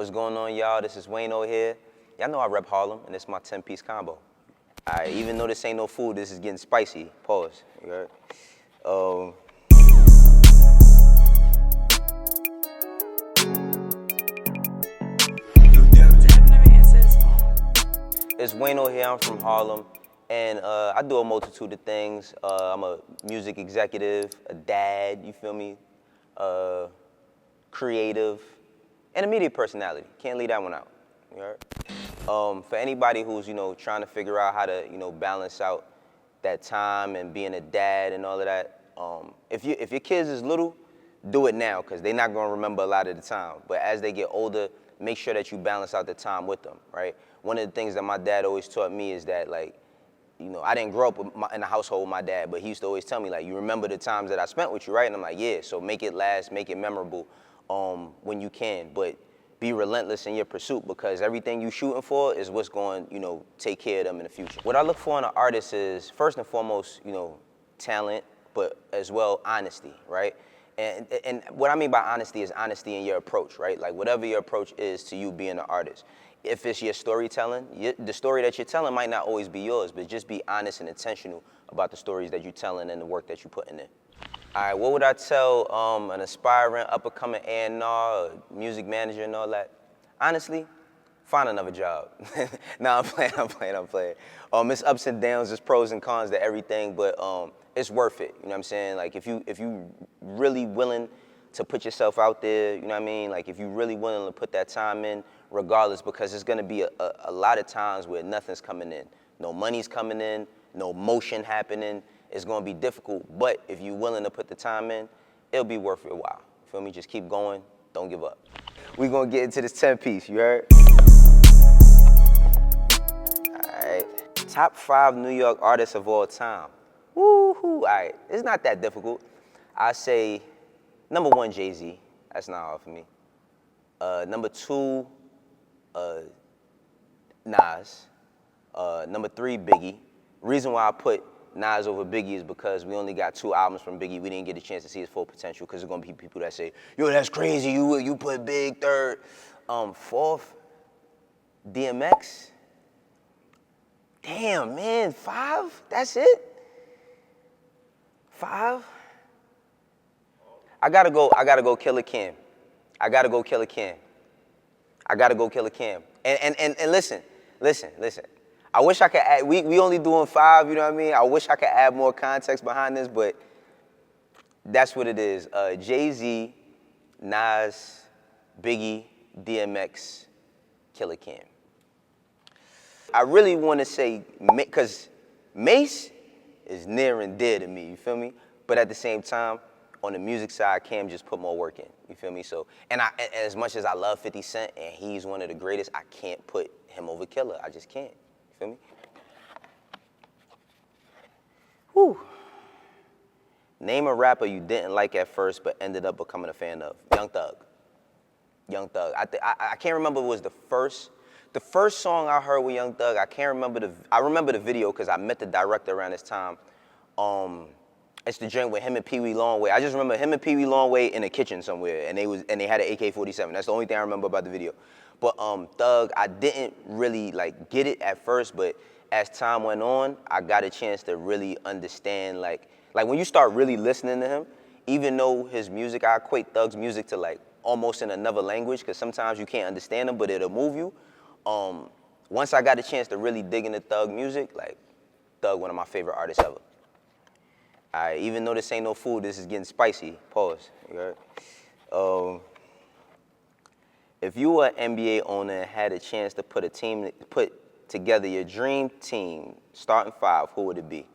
What's going on, y'all? This is Wayno here. Y'all know I rep Harlem, and it's my 10-piece combo. Alright, even though this ain't no food, this is getting spicy. Pause. You heard? It's Wayno here. I'm from Harlem, and I do a multitude of things. I'm a music executive, a dad. You feel me? Creative, and a media personality. Can't leave that one out. You heard? For anybody who's trying to figure out how to balance out that time and being a dad and all of that, if your kids is little, do it now because they're not gonna remember a lot of the time. But as they get older, make sure that you balance out the time with them, right? One of the things that my dad always taught me is that I didn't grow up in a household with my dad, but he used to always tell me you remember the times that I spent with you, right? And I'm like, yeah. So make it last, make it memorable when you can, but be relentless in your pursuit because everything you shooting for is what's going take care of them in the future. What I look for in an artist is first and foremost talent, but as well honesty, right? And what I mean by honesty is honesty in your approach, right? Like whatever your approach is to you being an artist. If it's your storytelling, the story that you're telling might not always be yours, but just be honest and intentional about the stories that you're telling and the work that you're putting in. All right, what would I tell an aspiring, up-and-coming A&R, music manager and all that? Honestly, find another job. Nah, I'm playing. It's ups and downs, it's pros and cons to everything, but it's worth it, you know what I'm saying? Like, if you really willing to put yourself out there, you know what I mean? Like, if you really willing to put that time in, regardless, because there's gonna be a lot of times where nothing's coming in. No money's coming in, no motion happening. It's gonna be difficult, but if you're willing to put the time in, it'll be worth your while. Feel me? Just keep going, don't give up. We gonna get into this 10-piece, you heard? All right, top 5 New York artists of all time. Woo-hoo, all right, it's not that difficult. I say number 1, Jay-Z, that's not hard for me. Number 2, Nas. Number 3, Biggie. Reason why I put Nas over Biggie is because we only got 2 albums from Biggie. We didn't get a chance to see his full potential because there's gonna be people that say, yo, that's crazy, you put Big 3rd. 4th, DMX. Damn, man, 5? That's it? 5? I gotta go Killer Cam. And listen. I wish I could add, we only doing 5, you know what I mean? I wish I could add more context behind this, but that's what it is. Jay-Z, Nas, Biggie, DMX, Killer Cam. I really want to say, because Mace is near and dear to me, you feel me? But at the same time, on the music side, Cam just put more work in, you feel me? So, and as much as I love 50 Cent and he's one of the greatest, I can't put him over Killer. I just can't. Feel me? Whew. Name a rapper you didn't like at first but ended up becoming a fan of. Young Thug. I can't remember what was the first song I heard with Young Thug. I remember the video because I met the director around this time. It's the joint with him and Pee Wee Longway. I just remember him and Pee Wee Longway in a kitchen somewhere, and they had an AK-47. That's the only thing I remember about the video. But Thug, I didn't really get it at first, but as time went on, I got a chance to really understand like when you start really listening to him, even though his music, I equate Thug's music to almost in another language, because sometimes you can't understand him, but it'll move you. Once I got a chance to really dig into Thug music, Thug, one of my favorite artists ever. All right, even though this ain't no food, this is getting spicy. Pause. You heard? If you were an NBA owner and had a chance to put together your dream team, starting 5, who would it be?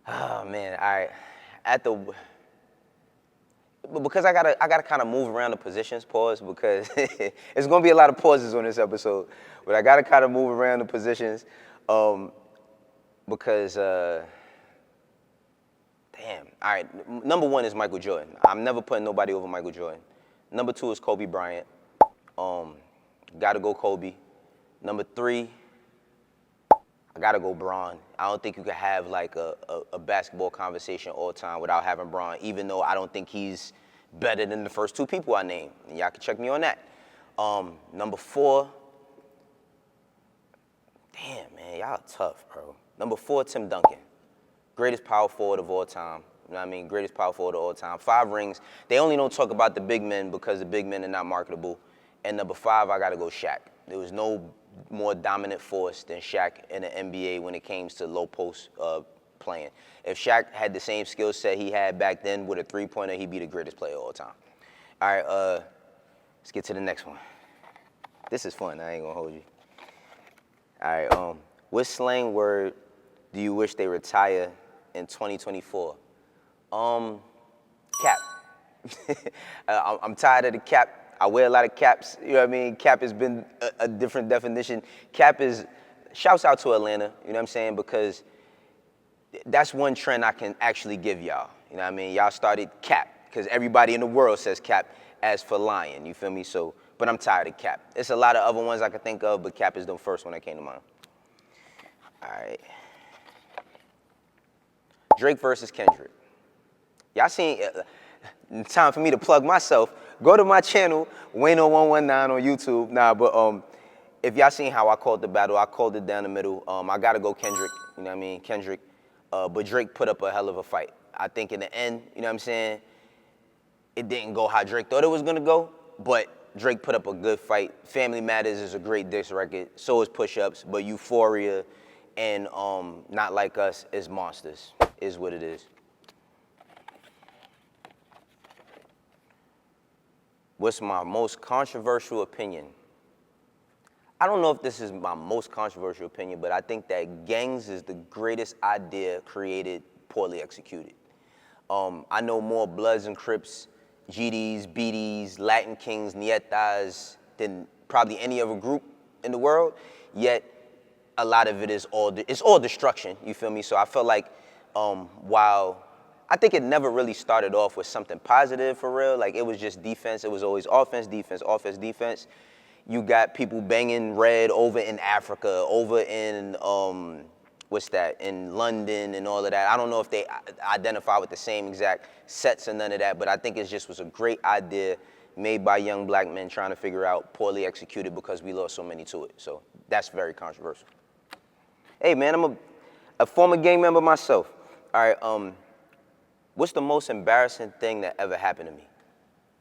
Oh man, because I gotta kind of move around the positions, pause, because it's gonna be a lot of pauses on this episode, but I gotta kind of move around the positions, because damn. All right, number 1 is Michael Jordan. I'm never putting nobody over Michael Jordan. Number 2 is Kobe Bryant. Gotta go Kobe. Number 3, I gotta go Bron. I don't think you could have a basketball conversation all the time without having Bron, even though I don't think he's better than the first 2 people I named. And y'all can check me on that. Number 4, damn, man, y'all tough, bro. Number 4, Tim Duncan. Greatest power forward of all time. You know what I mean? Greatest power forward of all time. 5 rings. They only don't talk about the big men because the big men are not marketable. And number 5, I got to go Shaq. There was no more dominant force than Shaq in the NBA when it came to low post playing. If Shaq had the same skill set he had back then with a three-pointer, he'd be the greatest player of all time. All right, let's get to the next one. This is fun. I ain't going to hold you. All right, what slang word do you wish they retire in 2024? Cap. I'm tired of the cap. I wear a lot of caps. You know what I mean? Cap has been a different definition. Cap is, shouts out to Atlanta, you know what I'm saying? Because that's one trend I can actually give y'all. You know what I mean? Y'all started cap, because everybody in the world says cap as for lion, you feel me? So, but I'm tired of cap. There's a lot of other ones I can think of, but cap is the first one that came to mind. All right. Drake versus Kendrick. Y'all seen, time for me to plug myself. Go to my channel, Wayno119 on YouTube. Nah, but if y'all seen how I called the battle, I called it down the middle. I gotta go Kendrick, you know what I mean? Kendrick. But Drake put up a hell of a fight. I think in the end, you know what I'm saying? It didn't go how Drake thought it was gonna go, but Drake put up a good fight. Family Matters is a great diss record. So is Push Ups, but Euphoria and Not Like Us is monsters, is what it is. What's my most controversial opinion? I don't know if this is my most controversial opinion, but I think that gangs is the greatest idea created, poorly executed. I know more Bloods and Crips, GDs, BDs, Latin Kings, Nietas than probably any other group in the world, yet a lot of it is it's all destruction, you feel me? So I feel like while I think it never really started off with something positive for real, like it was just defense, it was always offense, defense, offense, defense. You got people banging red over in Africa, over in, in London and all of that. I don't know if they identify with the same exact sets or none of that, but I think it just was a great idea made by young black men trying to figure out, poorly executed because we lost so many to it. So that's very controversial. Hey man, I'm a former gang member myself. All right, what's the most embarrassing thing that ever happened to me?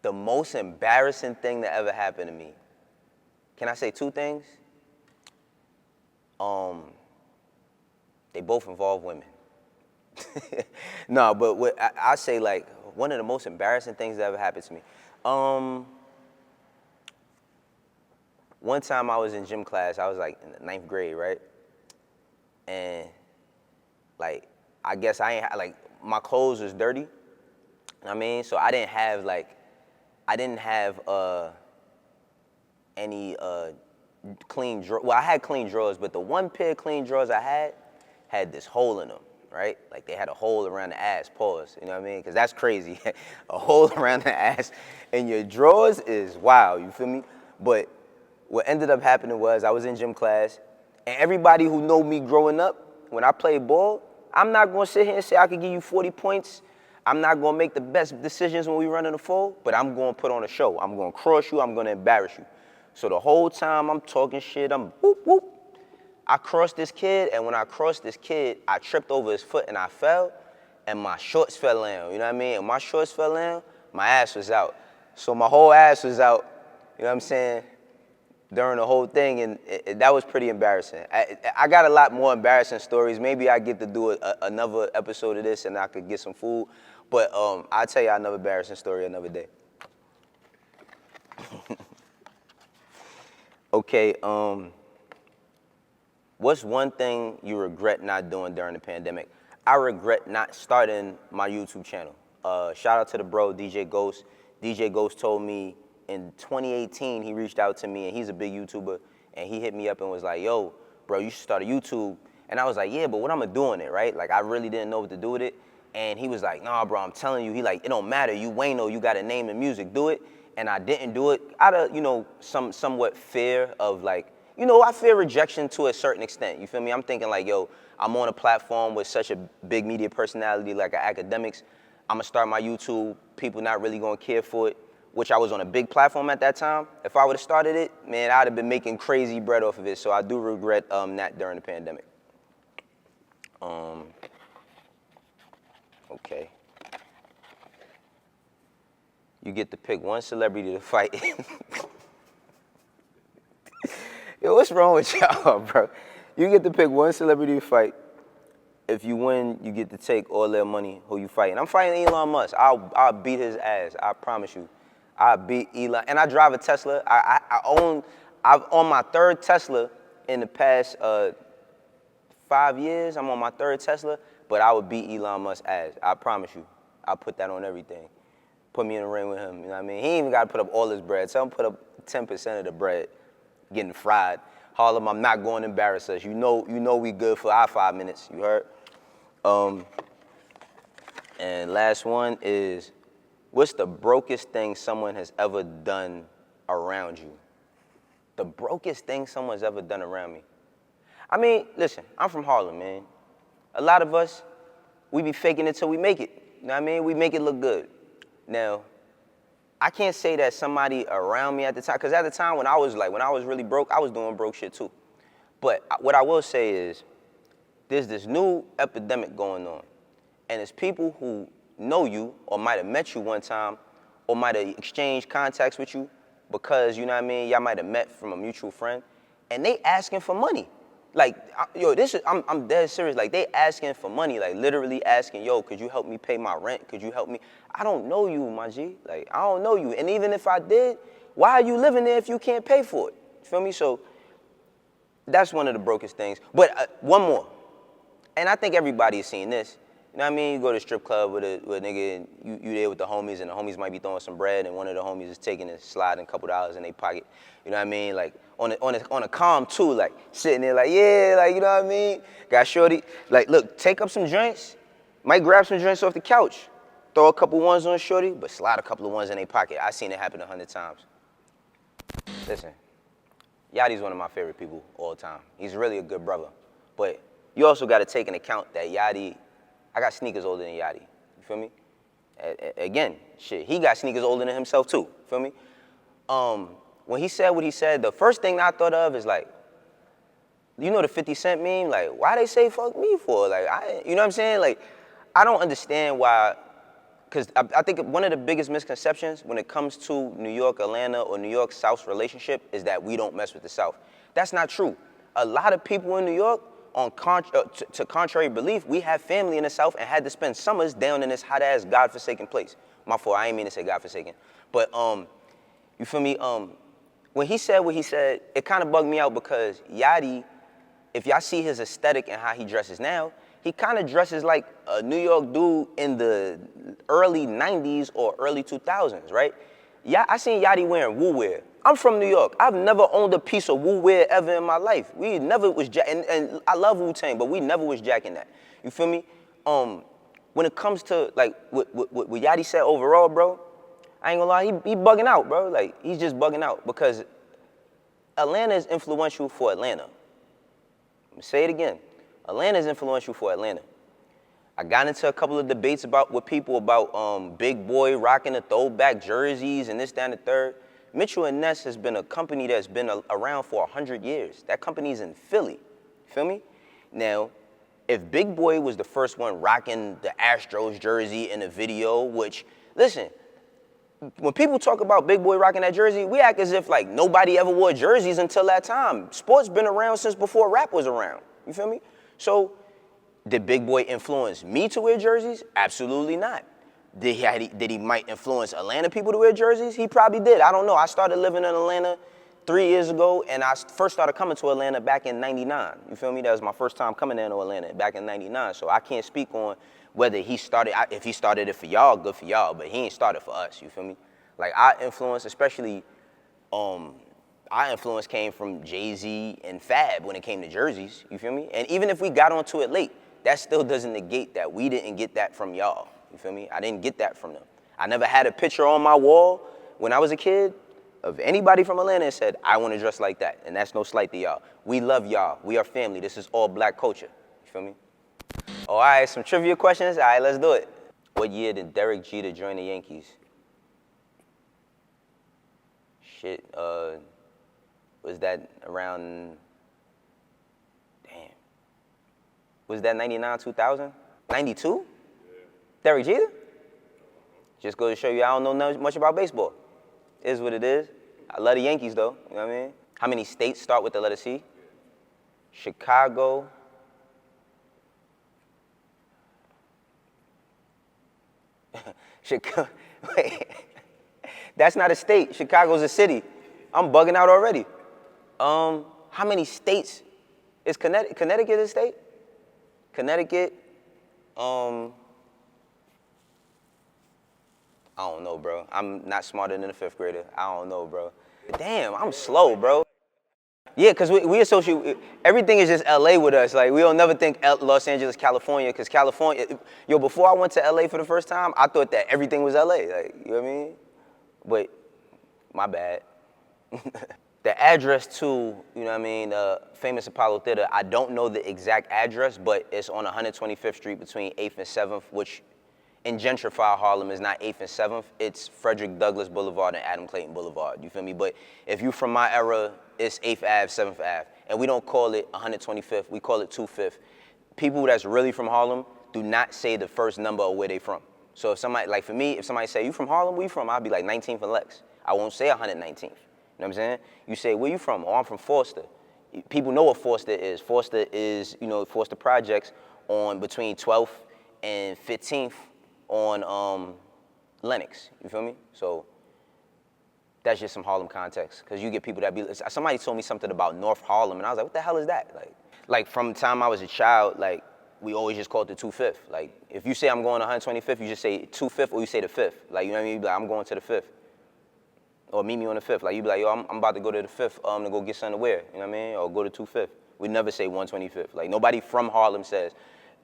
The most embarrassing thing that ever happened to me. Can I say 2 things? They both involve women. No, but what I say, like, one of the most embarrassing things that ever happened to me. One time I was in gym class, I was like in the 9th grade, right? And like, I guess I ain't, like, my clothes was dirty. You know what I mean? So I didn't have any clean drawers. Well, I had clean drawers, but the one pair of clean drawers I had this hole in them, right? Like they had a hole around the ass, pause, you know what I mean? Because that's crazy. A hole around the ass in your drawers is wow, you feel me? But what ended up happening was I was in gym class, and everybody who know me growing up, when I played ball, I'm not going to sit here and say I could give you 40 points. I'm not going to make the best decisions when we run in the full, but I'm going to put on a show. I'm going to cross you. I'm going to embarrass you. So the whole time I'm talking shit, I'm whoop, whoop. I crossed this kid, and when I crossed this kid, I tripped over his foot and I fell, and my shorts fell down, you know what I mean? And my shorts fell down, my ass was out. So my whole ass was out, you know what I'm saying, during the whole thing, and that was pretty embarrassing. I got a lot more embarrassing stories. Maybe I get to do another episode of this and I could get some food, but I'll tell you another embarrassing story another day. Okay, what's one thing you regret not doing during the pandemic? I regret not starting my YouTube channel. Shout out to the bro, DJ Ghost. DJ Ghost told me in 2018, he reached out to me, and he's a big YouTuber, and he hit me up and was like, yo, bro, you should start a YouTube. And I was like, yeah, but what I'm gonna do on it, right? Like, I really didn't know what to do with it. And he was like, nah, bro, I'm telling you, he like, it don't matter, you Wayno, you got a name in music, do it. And I didn't do it out of, you know, somewhat fear of like, you know, I fear rejection to a certain extent, you feel me? I'm thinking like, yo, I'm on a platform with such a big media personality like Academics. I'm gonna start my YouTube, people not really gonna care for it. which I was on a big platform at that time, if I would have started it, man, I'd have been making crazy bread off of it. So I do regret that during the pandemic. Okay. You get to pick one celebrity to fight. Yo, what's wrong with y'all, bro? You get to pick one celebrity to fight. If you win, you get to take all their money. Who you fighting? I'm fighting Elon Musk. I'll beat his ass. I promise you. I beat Elon, and I drive a Tesla. I'm on my third Tesla in the past 5 years. I'm on my third Tesla, but I would beat Elon Musk's ass. I promise you. I'll put that on everything. Put me in the ring with him. You know what I mean? He ain't even got to put up all his bread. Tell him put up 10% of the bread, getting fried. Harlem, I'm not going to embarrass us. You know we good for our 5 minutes. You heard? And last one is, what's the brokest thing someone has ever done around you? The brokest thing someone's ever done around me. I mean, listen, I'm from Harlem, man. A lot of us, we be faking it till we make it. You know what I mean? We make it look good. Now, I can't say that somebody around me at the time, because at the time when I was really broke, I was doing broke shit too. But what I will say is, there's this new epidemic going on. And it's people who know you or might have met you one time or might have exchanged contacts with you because, you know what I mean, y'all might have met from a mutual friend, and they asking for money. Like, yo, I'm dead serious. Like, they asking for money, like literally asking, yo, could you help me pay my rent? Could you help me? I don't know you, my G. Like, I don't know you. And even if I did, why are you living there if you can't pay for it? You feel me? So that's one of the brokest things. But one more. And I think everybody has seen this. You know what I mean? You go to a strip club with a nigga and you there with the homies, and the homies might be throwing some bread, and one of the homies is taking and sliding a couple dollars in their pocket. You know what I mean? Like on a calm too, like sitting there like, yeah, like, you know what I mean? Got shorty, like, look, take up some drinks, might grab some drinks off the couch, throw a couple ones on shorty, but slide a couple of ones in their pocket. I seen it happen 100 times. Listen, Yachty's one of my favorite people all the time. He's really a good brother. But you also got to take into account that Yachty, I got sneakers older than Yachty. You feel me? Again, shit, he got sneakers older than himself too. You feel me? When he said what he said, the first thing I thought of is like, you know the 50 Cent meme? Like, why they say fuck me for? Like, you know what I'm saying? Like, I don't understand why, because I think one of the biggest misconceptions when it comes to New York, Atlanta, or New York, South's relationship is that we don't mess with the South. That's not true. A lot of people in New York, to contrary belief, we have family in the South and had to spend summers down in this hot-ass, godforsaken place. My fault, I ain't mean to say godforsaken. But, you feel me? When he said what he said, it kind of bugged me out because Yachty, if y'all see his aesthetic and how he dresses now, he kind of dresses like a New York dude in the early 90s or early 2000s, right? Yeah, I seen Yachty wearing Wu wear. I'm from New York. I've never owned a piece of Wu wear ever in my life. We never was and I love Wu-Tang, but we never was jacking that. You feel me? When it comes to like what Yachty said overall, bro, I ain't gonna lie, he bugging out, bro. Like, he's just bugging out because Atlanta is influential for Atlanta. Let me say it again. Atlanta is influential for Atlanta. I got into a couple of debates with people about Big Boy rocking the throwback jerseys and this, that, and the third. Mitchell & Ness has been a company that's been around for 100 years. That company's in Philly. Feel me? Now, if Big Boy was the first one rocking the Astros jersey in a video, which, listen, when people talk about Big Boy rocking that jersey, we act as if like nobody ever wore jerseys until that time. Sports been around since before rap was around. You feel me? So, did Big Boy influence me to wear jerseys? Absolutely not. Did he might influence Atlanta people to wear jerseys? He probably did. I don't know. I started living in Atlanta 3 years ago, and I first started coming to Atlanta back in '99. You feel me? That was my first time coming into Atlanta back in '99. So I can't speak on whether he started, if he started it for y'all, good for y'all, but he ain't started for us, you feel me? Like, our influence, especially, our influence came from Jay-Z and Fab when it came to jerseys, you feel me? And even if we got onto it late, that still doesn't negate that we didn't get that from y'all, you feel me? I didn't get that from them. I never had a picture on my wall when I was a kid of anybody from Atlanta that said, I want to dress like that, and that's no slight to y'all. We love y'all. We are family. This is all black culture, you feel me? Oh, all right, some trivia questions? All right, let's do it. What year did Derek Jeter join the Yankees? Shit, was that around, damn, was that 99, 2000? 92? Yeah. Derek Jeter? Just goes to show you I don't know much about baseball. Is what it is. I love the Yankees though, you know what I mean? How many states start with the letter C? Chicago. Chicago, wait, that's not a state. Chicago's a city. I'm bugging out already. How many states is Connecticut? Connecticut a state? Connecticut, I don't know, bro. I'm not smarter than a fifth grader. I don't know, bro. Damn, I'm slow, bro. Yeah, because we associate, everything is just LA with us. Like, we don't never think Los Angeles, California, because California, yo, before I went to LA for the first time, I thought that everything was LA. Like, you know what I mean? But, my bad. The address to, you know what I mean, famous Apollo Theater, I don't know the exact address, but it's on 125th Street between 8th and 7th, which in gentrified Harlem is not 8th and 7th, it's Frederick Douglass Boulevard and Adam Clayton Boulevard, you feel me? But if you from my era, it's 8th Ave, 7th Ave, and we don't call it 125th, we call it 25th. People that's really from Harlem do not say the first number of where they from. So if somebody, like for me, if somebody say, you from Harlem, where you from? I'll be like 19th and Lex. I won't say 119th. You know what I'm saying? You say, where you from? Oh, I'm from Forster. People know what Forster is. Forster is, you know, Forster Projects on between 12th and 15th on Lenox. You feel me? So that's just some Harlem context. Because you get people that be, somebody told me something about North Harlem, and I was like, what the hell is that? Like from the time I was a child, like, we always just called it the 25th. Like, if you say I'm going to 125th, you just say 25th or you say the 5th. Like, you know what I mean? You be like, I'm going to the 5th. Or meet me on the 5th. Like, you be like, yo, I'm about to go to the 5th to go get something to wear. You know what I mean? Or go to 25th. We never say 125th. Like, nobody from Harlem says,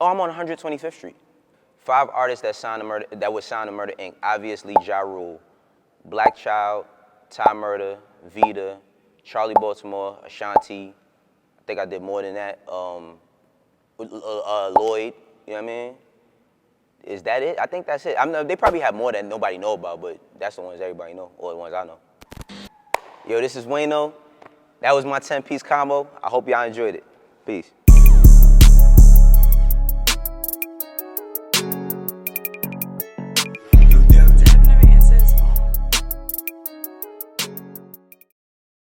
oh, I'm on 125th Street. 5 artists that would sign to Murder Inc. Obviously, Ja Rule, Black Child, Ty Murder, Vita, Charlie Baltimore, Ashanti. I think I did more than that. Lloyd, you know what I mean? Is that it? I think that's it. They probably have more that nobody know about, but that's the ones everybody know, or the ones I know. Yo, this is Wayno. That was my 10-piece combo. I hope y'all enjoyed it. Peace.